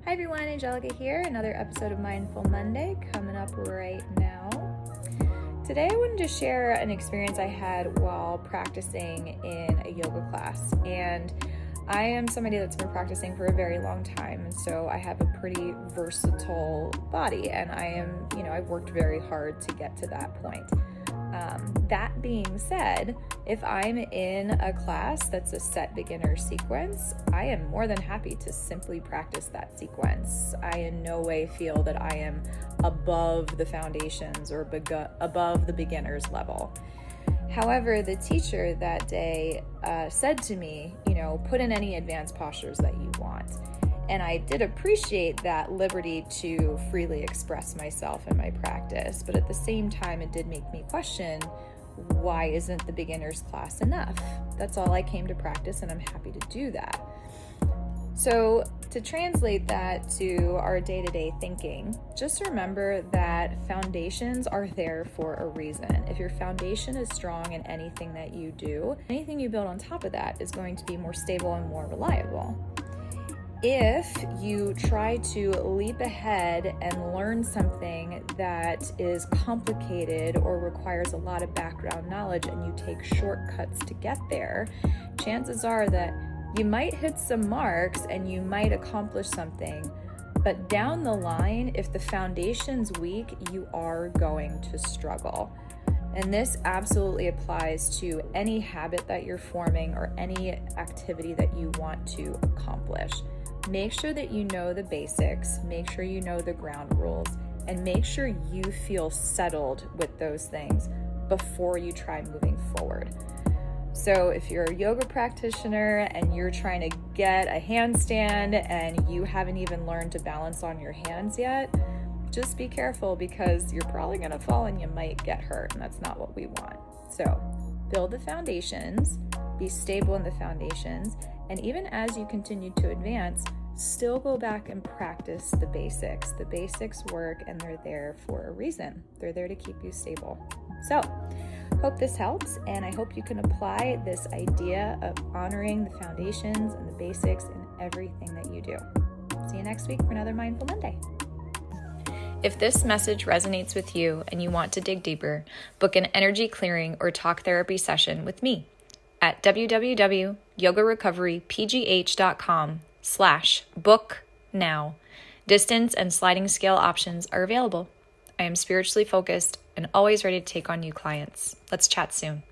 Hi everyone, Angelica here. Another episode of Mindful Monday coming up right now. Today I wanted to share an experience I had while practicing in a yoga class. And I am somebody that's been practicing for a very long time, and so I have a pretty versatile body, and I've worked very hard to get to that point. That being said, if I'm in a class that's a set beginner sequence, I am more than happy to simply practice that sequence. I in no way feel that I am above the foundations or above the beginner's level. However, the teacher that day said to me, put in any advanced postures that you want. And I did appreciate that liberty to freely express myself in my practice, but at the same time, it did make me question, why isn't the beginner's class enough? That's all I came to practice, and I'm happy to do that. So to translate that to our day-to-day thinking, just remember that foundations are there for a reason. If your foundation is strong in anything that you do, anything you build on top of that is going to be more stable and more reliable. If you try to leap ahead and learn something that is complicated or requires a lot of background knowledge and you take shortcuts to get there, chances are that you might hit some marks and you might accomplish something, but down the line, if the foundation's weak, you are going to struggle. And this absolutely applies to any habit that you're forming or any activity that you want to accomplish. Make sure that you know the basics, make sure you know the ground rules, and make sure you feel settled with those things before you try moving forward. So if you're a yoga practitioner and you're trying to get a handstand and you haven't even learned to balance on your hands yet, just be careful because you're probably going to fall and you might get hurt, and that's not what we want. So build the foundations, be stable in the foundations, and even as you continue to advance, still go back and practice the basics. The basics work and they're there for a reason. They're there to keep you stable. So hope this helps, and I hope you can apply this idea of honoring the foundations and the basics in everything that you do. See you next week for another Mindful Monday. If this message resonates with you and you want to dig deeper, book an energy clearing or talk therapy session with me at www.yogarecoverypgh.com/book now. Distance and sliding scale options are available. I am spiritually focused and always ready to take on new clients. Let's chat soon.